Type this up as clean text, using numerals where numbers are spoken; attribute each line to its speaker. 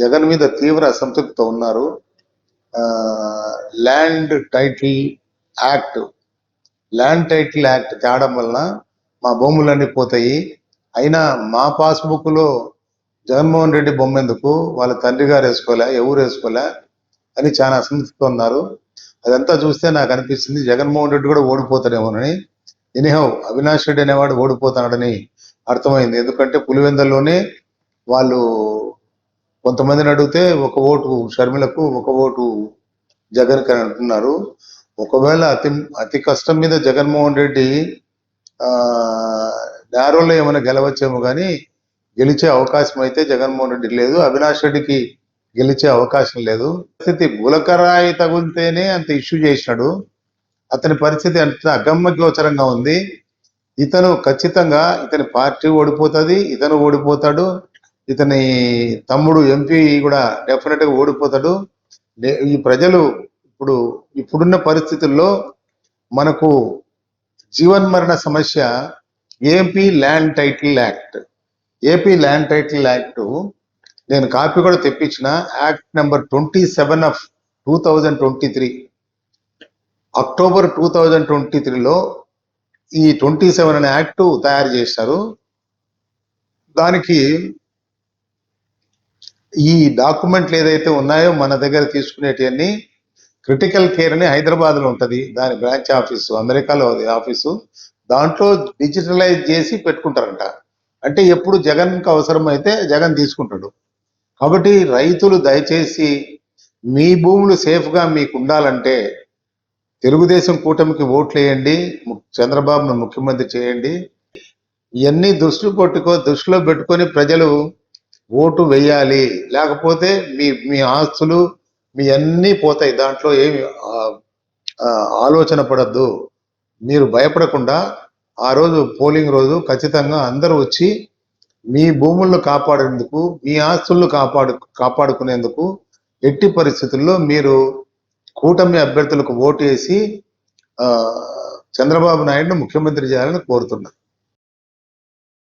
Speaker 1: జగన్ మీద తీవ్ర అసంతృప్తితో ఉన్నారు. ల్యాండ్ టైటిల్ యాక్ట్ తేవడం వలన మా భూములన్నీ పోతాయి. అయినా మా పాస్బుక్లో జగన్మోహన్ రెడ్డి బొమ్మ ఎందుకు, వాళ్ళ తండ్రి గారు వేసుకోలే, ఎవరు వేసుకోలే అని చాలా అసంతృప్తితో ఉన్నారు. అదంతా చూస్తే నాకు అనిపిస్తుంది జగన్మోహన్ రెడ్డి కూడా ఓడిపోతాడేమోనని. ఎనీహౌ అవినాష్ రెడ్డి అనేవాడు ఓడిపోతాడని అర్థమైంది. ఎందుకంటే పులివెందుల్లోనే వాళ్ళు కొంతమందిని అడిగితే ఒక ఓటు షర్మిలకు, ఒక ఓటు జగన్ అని అంటున్నారు. ఒకవేళ అతి కష్టం మీద జగన్మోహన్ రెడ్డి నేరోలో ఏమైనా గెలవచ్చేమో కానీ గెలిచే అవకాశం అయితే జగన్మోహన్ రెడ్డికి లేదు. అవినాష్ రెడ్డికి గెలిచే అవకాశం లేదు. పరిస్థితి గులకరాయి తగులితేనే అంత ఇష్యూ చేసినాడు. అతని పరిస్థితి అంత అగమ్యగోచరంగా ఉంది. ఇతను ఖచ్చితంగా ఇతని పార్టీ ఓడిపోతుంది, ఇతను ఓడిపోతాడు, ఇతని తమ్ముడు ఎంపీ కూడా డెఫినెట్ గా ఓడిపోతాడు. ఈ ప్రజలు ఇప్పుడున్న పరిస్థితుల్లో మనకు జీవన్మరణ సమస్య ఏపీ ల్యాండ్ టైటిల్ యాక్ట్ నేను కాపీ కూడా తెప్పించిన. యాక్ట్ నెంబర్ 27 ఆఫ్ 2023 అక్టోబర్ 2023లో ఈ 27 అనే యాక్ట్ తయారు చేశారు. దానికి ఈ డాక్యుమెంట్లు ఏదైతే ఉన్నాయో మన దగ్గర తీసుకునేటివన్నీ క్రిటికల్ కేర్ అని హైదరాబాద్ లో ఉంటది, దాని బ్రాంచ్ ఆఫీసు, అమెరికాలో ఆఫీసు. దాంట్లో డిజిటలైజ్ చేసి పెట్టుకుంటారంట. అంటే ఎప్పుడు జగన్కి అవసరం అయితే జగన్ తీసుకుంటాడు. కాబట్టి రైతులు దయచేసి మీ భూములు సేఫ్గా మీకు ఉండాలంటే తెలుగుదేశం కూటమికి ఓట్లు వేయండి, చంద్రబాబును ముఖ్యమంత్రి చేయండి. ఇవన్నీ దృష్టిలో పెట్టుకొని ప్రజలు ఓటు వేయాలి. లేకపోతే మీ ఆస్తులు మీ అన్నీ పోతాయి. దాంట్లో ఏమి ఆలోచన పడద్దు. మీరు భయపడకుండా ఆ రోజు పోలింగ్ రోజు ఖచ్చితంగా అందరూ వచ్చి మీ భూములను కాపాడేందుకు, మీ ఆస్తులను కాపాడుకునేందుకు ఎట్టి పరిస్థితుల్లో మీరు కూటమి అభ్యర్థులకు ఓటు వేసి చంద్రబాబు నాయుడును ముఖ్యమంత్రి చేయాలని కోరుతున్నా.